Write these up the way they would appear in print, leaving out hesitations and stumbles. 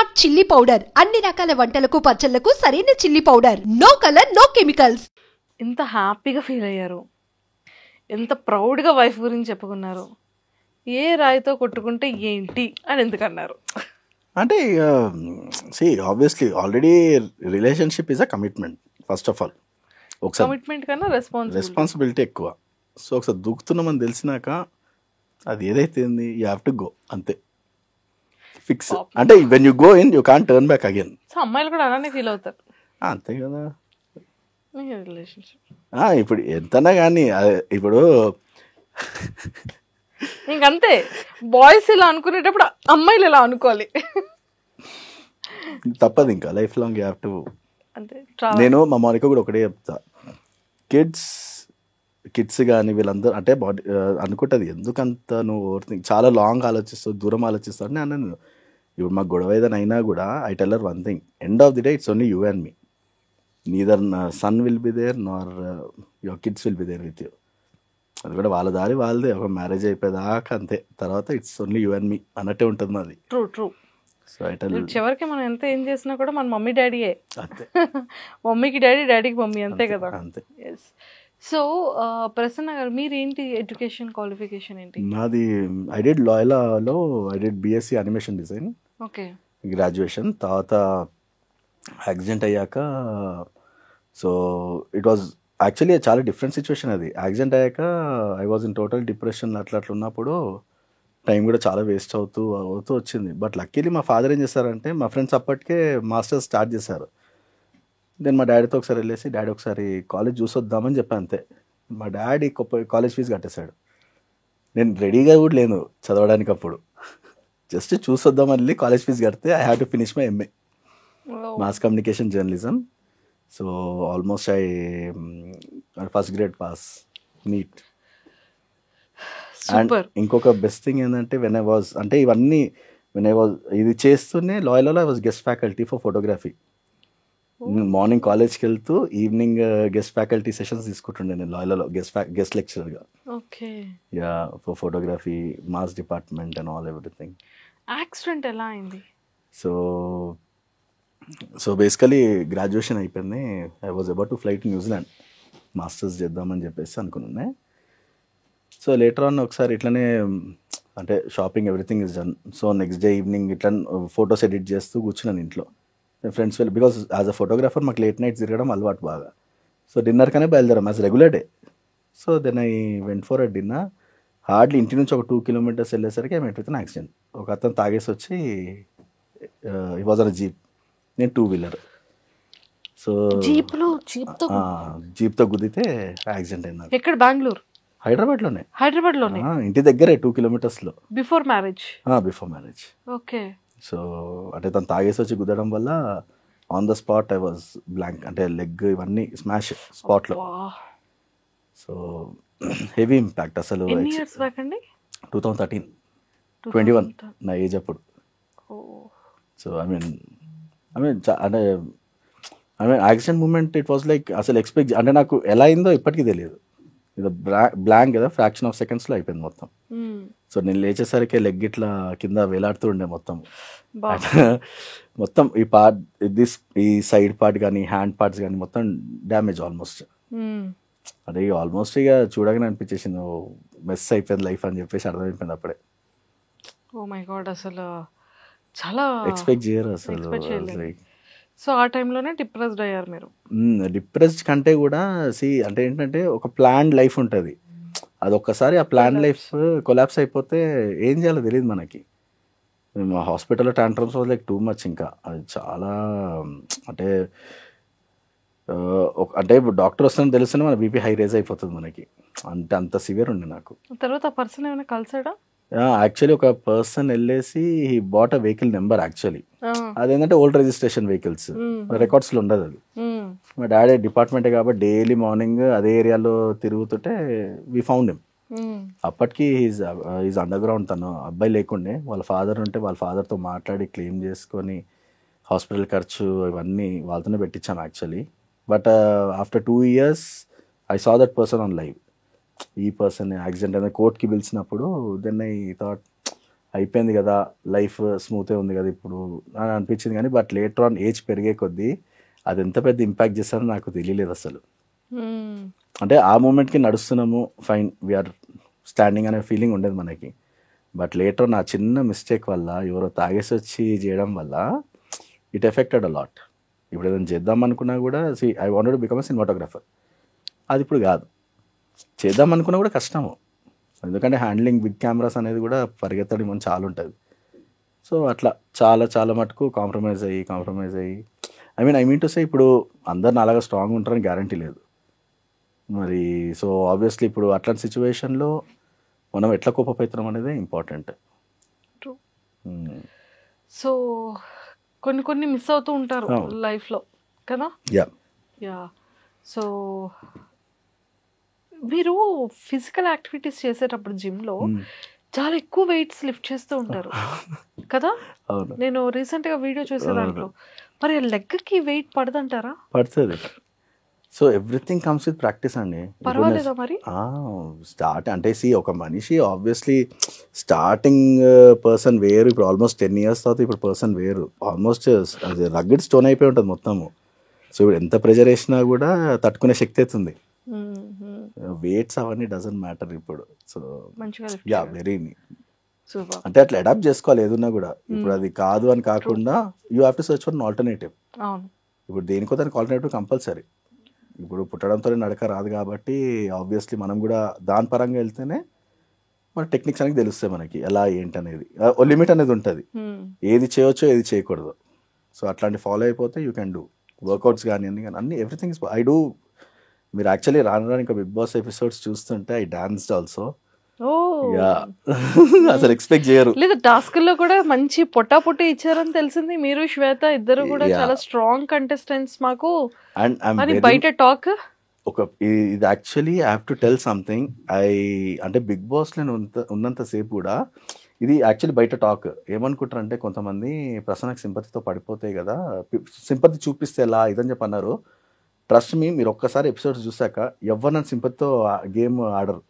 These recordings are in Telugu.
స్మార్ట్ చిల్లీ పౌడర్ అన్ని రకాల వంటలకు పచ్చళ్లకు సరైన chilli powder. No colour no chemicals. ఎంత హ్యాపీగా ఫీల్ అయ్యారు, ఎంత ప్రౌడ్గా వైఫ్ గురించి చెప్పుకున్నారు. ఏ రాయితో కొట్టుకుంటే ఏంటి అని ఎందుకన్నారు అంటే obviously already relationship is a commitment first of all. ఒకసారి కమిట్మెంట్ కన్నా రెస్పాన్సిబిలిటీ ఎక్కువ. సో ఒకసారి దూకుతున్నామని తెలిసినాక అది ఏదైతే యూ హ్యావ్ టు గో, అంతే ఫిక్స్. అంటే when you go in you can't turn back again. So అమ్మాయిలు కూడా అలానే ఫీల్ అవుతారు. అంతే కదా. రిలేషన్షిప్ ఇప్పుడు ఎంతనా కానీ ఇప్పుడు ఇంకంతే, బాయ్స్ ఇలా అనుకునేటప్పుడు అమ్మాయిలు ఇలా అనుకోవాలి. తప్పదు, ఇంకా life long you have to. అంతే. నేను మా మౌనిక కూడా ఒకటే చెప్తా, కిడ్స్ కానీ వీళ్ళందరూ అంటే బాడీ అనుకుంటుంది ఎందుకంత నువ్వు చాలా లాంగ్ ఆలోచిస్తావు, దూరం ఆలోచిస్తావు అని అన్నాను. ఇప్పుడు మాకు గొడవ ఏదైనా అయినా కూడా I tell her one thing, end of the day it's only you and me. Neither son will be there nor your kids will be there with you. అది కూడా వాళ్ళ దారి వాళ్ళదే, ఒక మ్యారేజ్ అయిపోయేదాకా అంతే. తర్వాత ఇట్స్ ఓన్లీ యూ అండ్ మీ అన్నట్టే ఉంటుంది మాది. ట్రూ. సో ఐ టెల్ చివరికి మనం ఎంత ఏం చేసినా కూడా మన మమ్మీ డాడీయే. అంతే. మమ్మీకి డాడీ, డాడీకి మమ్మీ, అంతే కదా. అంతే. ఎస్. సో ప్రసన్న గారు, మీరేంటి ఎడ్యుకేషన్ క్వాలిఫికేషన్ ఏంటి? నాది ఐ డిడ్ లాయలాలో I did BSc animation design. Okay. Graduation తర్వాత యాక్సిడెంట్ అయ్యాక, సో ఇట్ వాజ్ యాక్చువల్లీ చాలా డిఫరెంట్ సిచ్యువేషన్ అది. యాక్సిడెంట్ అయ్యాక I was in total depression. అట్లా ఉన్నప్పుడు టైం కూడా చాలా వేస్ట్ అవుతూ వచ్చింది. బట్ లక్కీలీ మా ఫాదర్ ఏం చేశారంటే, మా ఫ్రెండ్స్ అప్పటికే మాస్టర్స్ స్టార్ట్ చేశారు. దెన్ మా డాడీతో ఒకసారి వెళ్ళేసి, డాడీ ఒకసారి కాలేజ్ చూసొద్దామని చెప్పాను అంతే. మా డాడీ కాలేజ్ ఫీజు కట్టేశాడు. నేను రెడీగా కూడా లేను చదవడానికి అప్పుడు. జస్ట్ చూసొద్దామని వెళ్ళి కాలేజ్ ఫీజు కడితే I have to finish my MA mass communication journalism. So almost I first grade pass, neat. And ఇంకొక బెస్ట్ థింగ్ ఏంటంటే వెన్ ఐ వాజ్ ఇది చేస్తూనే లాయర్లో I was guest faculty for photography. Morning కాలేజ్కి వెళ్తూ ఈవినింగ్ గెస్ట్ ఫ్యాకల్టీ సెషన్స్ తీసుకుంటుండే నేను లాయర్లో గెస్ట్ లెక్చరర్గా. Okay. Yeah, for photography, mass department and all everything. Accident ఎలా అయింది? సో బేసికలీ గ్రాడ్యుయేషన్ అయిపోయింది. I was about to fly to New Zealand masters చేద్దామని చెప్పేసి అనుకున్నాను. సో లేటర్ ఆన్ ఒకసారి ఇట్లనే అంటే shopping everything is done. So next day evening ఇట్లా ఫొటోస్ ఎడిట్ చేస్తూ కూర్చున్నాను ఇంట్లో. ఫ్రెండ్స్ వెళ్ళి, బికాజ్ యాజ్ అ ఫోటోగ్రాఫర్ మాకు లేట్ నైట్ తిరగడం అలవాటు బాగా. సో డిన్నర్కనే బయలుదేరాం as regular day. So then I went for a dinner. Hardly ఇంటి నుంచి ఒక 2 kilometers వెళ్ళేసరికి I met with an accident. ఒక అతను తాగేసి వచ్చి, ఈ వాజ్ ఆన్ జీప్, నేను 2-wheeler. సో జీప్తో గుద్దితే యాక్సిడెంట్ అయింది. ఎక్కడ? బెంగళూరు? హైదరాబాద్లోనే, ఇంటి దగ్గరే 2 kilometers. Before marriage? Before marriage. Okay. So అంటే తను తాగేసి వచ్చి గుద్దడం వల్ల on the spot I was blank, అంటే లెగ్ ఇవన్నీ స్మాష్ స్పాట్లో. సో హెవీ ఇంపాక్ట్ అసలు. 2013, 21 నా ఏజ్ అప్పుడు. సో ఐ మీన్ అంటే accident moment it was like అసలు అంటే నాకు ఎలా అయిందో ఇప్పటికీ తెలియదు. ఇది బ్లాంక్ కదా, ఫ్రాక్షన్ ఆఫ్ సెకండ్స్లో అయిపోయింది మొత్తం. సో నేను లేచేసరికి లెగ్ ఇట్లా కింద వేలాడుతూ ఉండే మొత్తం. మొత్తం ఈ సైడ్ పార్ట్ కానీ హ్యాండ్ పార్ట్స్ కానీ మొత్తం డ్యామేజ్ ఆల్మోస్ట్. అదే ఆల్మోస్ట్ ఇక చూడగానే అనిపించేసింది, మెస్ అయిపోయింది లైఫ్ అని చెప్పేసి అర్థమైపోయింది అప్పుడే. ఓ మై గాడ్, అసలు చాలా ఎక్స్పెక్ట్ చేయరు అసలు. సో ఆ టైంలోనే డిప్రెస్డ్ అయ్యారు మీరు? డిప్రెస్డ్ కంటే కూడా అంటే ఏంటంటే ఒక ప్లాన్డ్ లైఫ్ ఉంటుంది, అది ఒక్కసారి ఆ ప్లాన్ లైఫ్ కొలాప్స్ అయిపోతే ఏం చేయాలో తెలియదు మనకి. మేము హాస్పిటల్లో tantrums was like too much. ఇంకా అది చాలా అంటే ఇప్పుడు డాక్టర్ వస్తుందని తెలుస్తూనే మన బీపీ హై రేజ్ అయిపోతుంది మనకి, అంటే అంత సివియర్ ఉండే నాకు. తర్వాత ఆ పర్సన్ ఏమైనా కలిసాడా? యాక్చువల్లీ ఒక పర్సన్ వెళ్ళేసి he bought a vehicle number. Actually అదేంటంటే ఓల్డ్ రిజిస్ట్రేషన్ వెహికల్స్, రికార్డ్స్లో ఉండదు అది. మా డాడీ డిపార్ట్మెంటే కాబట్టి డైలీ మార్నింగ్ అదే ఏరియాలో తిరుగుతుంటే వి ఫౌండ్ హిమ్. అప్పటికి ఈజ్ అండర్ గ్రౌండ్. తను అబ్బాయి లేకుండే, వాళ్ళ ఫాదర్ ఉంటే వాళ్ళ ఫాదర్తో మాట్లాడి క్లెయిమ్ చేసుకొని హాస్పిటల్ ఖర్చు ఇవన్నీ వాళ్ళతోనే పెట్టించాం actually. But after 2 years I saw that person on live. ఈ పర్సన్ యాక్సిడెంట్ అనేది కోర్ట్కి పిలిచినప్పుడు దెన్ ఐ థాట్ అయిపోయింది కదా, లైఫ్ స్మూతే ఉంది కదా ఇప్పుడు అని అనిపించింది. కానీ బట్ లేటర్ ఆన్ ఏజ్ పెరిగే కొద్దీ అది ఎంత పెద్ద ఇంపాక్ట్ చేస్తారో నాకు తెలియలేదు అసలు. అంటే ఆ మూమెంట్కి నడుస్తున్నాము, ఫైన్, వీఆర్ స్టాండింగ్ అనే ఫీలింగ్ ఉండేది మనకి. బట్ లేటర్ నా చిన్న మిస్టేక్ వల్ల ఎవరో తాగేసి వచ్చి చేయడం వల్ల ఇట్ ఎఫెక్టెడ్ అ లాట్. ఇప్పుడు ఏదైనా చేద్దాం అనుకున్నా కూడా I wanted to become a cinematographer. అది ఇప్పుడు కాదు, చేద్దాం అనుకున్నా కూడా కష్టము. ఎందుకంటే హ్యాండ్లింగ్ బిగ్ కెమెరాస్ అనేది కూడా పరిగెత్తడం మనం చాలా ఉంటుంది. సో అట్లా చాలా చాలా మటుకు కాంప్రమైజ్ అయ్యి ఐ మీన్ టు సే ఇప్పుడు అందరిని అలాగా స్ట్రాంగ్ ఉంటారని గ్యారంటీ లేదు మరి. సో ఆబ్వియస్లీ ఇప్పుడు అట్లాంటి సిచ్యువేషన్లో మనం ఎట్లా కోపప్ అవుతున్నాం అనేది ఇంపార్టెంట్. సో కొన్ని మిస్ అవుతూ ఉంటారు లైఫ్లో కదా. యా సో మీరు ఫిజికల్ యాక్టివిటీస్ చేసేటప్పుడు జిమ్లో చాలా ఎక్కువ వెయిట్స్ లిఫ్ట్ చేస్తూ ఉంటారు కదా. నేను రీసెంట్గా వీడియో చూసే దాంట్లో మరి లెగ్కి వెయిట్ పడదంటారా? పడుతుంది. So everything comes with practice అండి. పర్వాలేదా మరి? స్టార్ట్ అంటే ఒక మనిషి ఆబ్వియస్లీ స్టార్టింగ్ పర్సన్ వేరు, ఇప్పుడు ఆల్మోస్ట్ 10 years తర్వాత ఇప్పుడు పర్సన్ వేరు, ఆల్మోస్ట్ రగ్గడ్ స్టోన్ అయిపోయి ఉంటుంది మొత్తము. సో ఇప్పుడు ఎంత ప్రెజర్ వేసినా కూడా తట్టుకునే శక్తి అవుతుంది. వెయిట్స్ అవన్నీ డజంట్ మ్యాటర్ ఇప్పుడు. సో యా వెరీ అంటే అట్లా అడాప్ట్ చేసుకోవాలి ఏదున్నా కూడా. ఇప్పుడు అది కాదు అని కాకుండా you have to search for an alternative. ఇప్పుడు దేనికో దానికి ఆల్టర్నేటివ్ కంపల్సరీ. ఇప్పుడు పుట్టడంతో నడక రాదు కాబట్టి ఆబ్వియస్లీ మనం కూడా దాని పరంగా వెళ్తేనే మన టెక్నిక్స్ అనేది తెలుస్తాయి మనకి, ఎలా ఏంటి అనేది. ఓ లిమిట్ అనేది ఉంటుంది, ఏది చేయవచ్చో ఏది చేయకూడదు. సో అట్లాంటి ఫాలో అయిపోతే యూ కెన్ డూ వర్కౌట్స్ కానీ అన్ని ఎవ్రీథింగ్ ఐ డూ. మీరు యాక్చువల్లీ రాను ఇంకా బిగ్ బాస్ ఎపిసోడ్స్ చూస్తుంటే ఐ డాన్స్డ్ ఆల్సో. అసలు ఎక్స్పెక్ట్ చేయరు. లేదు, టాస్క్లో కూడా మంచి పొట్టాపొట్టి ఇచ్చారని తెలిసింది. మీరు శ్వేత ఇద్దరు కూడా చాలా స్ట్రాంగ్ కంటెస్టెంట్స్ మాకు. అండ్ బయట టాక్ ఇది actually I have to tell something. అంటే బిగ్ బాస్ నేను ఉన్నంతసేపు కూడా ఇది యాక్చువల్లీ బయట టాక్ ఏమనుకుంటారంటే కొంతమంది ప్రసన్నకు సింపతితో పడిపోతాయి కదా, సింపతి చూపిస్తే ఎలా ఇదని చెప్పి అన్నారు. ట్రస్ట్ మీ, మీరు ఒక్కసారి ఎపిసోడ్స్ చూసాక ఎవరు సింపతితో గేమ్ ఆడరు.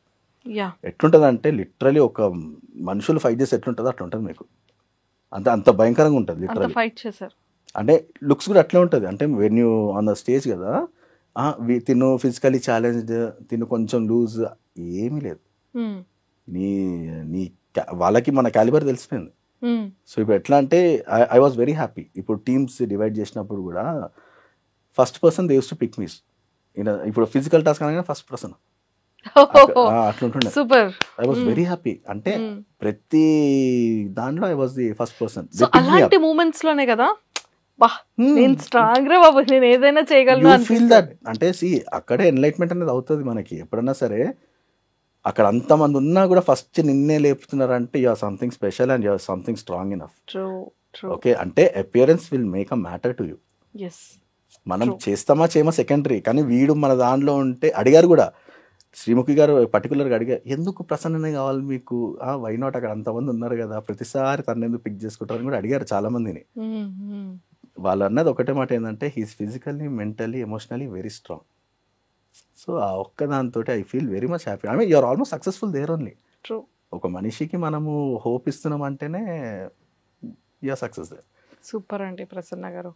ఎట్లుంటుంది అంటే లిటరలీ ఒక మనుషులు ఫైట్ చేసి ఎట్లుంటుందో అట్లా ఉంటుంది మీకు. అంత భయంకరంగా ఉంటుంది లిటరలీ. ఫైట్ చేశారు అంటే లుక్స్ కూడా అట్లే ఉంటుంది. అంటే when you on the stage కదా, తిను ఫిజికలీ ఛాలెంజ్డ్, తిను కొంచెం లూజ్, ఏమీ లేదు. నీ వాళ్ళకి మన క్యాలిబర్ తెలిసిపోయింది. సో ఇప్పుడు ఎట్లా అంటే ఐ వాజ్ వెరీ హ్యాపీ. ఇప్పుడు టీమ్స్ డివైడ్ చేసినప్పుడు కూడా first person they use to pick me. ఇప్పుడు ఫిజికల్ టాస్క్ అనగానే ఫస్ట్ పర్సన్ అట్లుంటుండే. Super, I was very happy. అంటే ప్రతి దాంట్లో I was the first person. So అలాంటి మూమెంట్స్ లోనే కదా నేను స్ట్రాంగ్ రా బాబు, నేను ఏదైనా చేయగలను ఫీల్ దట్. అంటే అక్కడే ఎన్లైట్మెంట్ అనేది అవుతుంది మనకి. ఎప్పుడన్నా సరే అక్కడ అంతమంది ఉన్నా కూడా ఫస్ట్ నిన్నే లేపుతున్నారంటే you are something special and you are something strong enough. Okay, అంటే appearance will make a matter to you. మనం చేస్తామా చేయమా సెకండరీ, కానీ వీడు మన దాంట్లో ఉంటే అడిగారు కూడా. శ్రీముఖి గారు పర్టికులర్గా అడిగారు, ఎందుకు ప్రసన్ననే కావాలి మీకు, వై నాట్, అక్కడ అంతమంది ఉన్నారు కదా, ప్రతిసారి తను ఎందుకు పిక్ చేసుకుంటారని కూడా అడిగారు చాలా మందిని. వాళ్ళు అన్నది ఒకటే మాట ఏంటంటే he's physically, mentally, emotionally very strong. So ఆ ఒక్క దాంతో I feel very much happy. I mean you are almost successful there only. ఒక మనిషికి మనము హోప్ ఇస్తున్నాం అంటేనే you are success there. Super అండి ప్రసన్న గారు.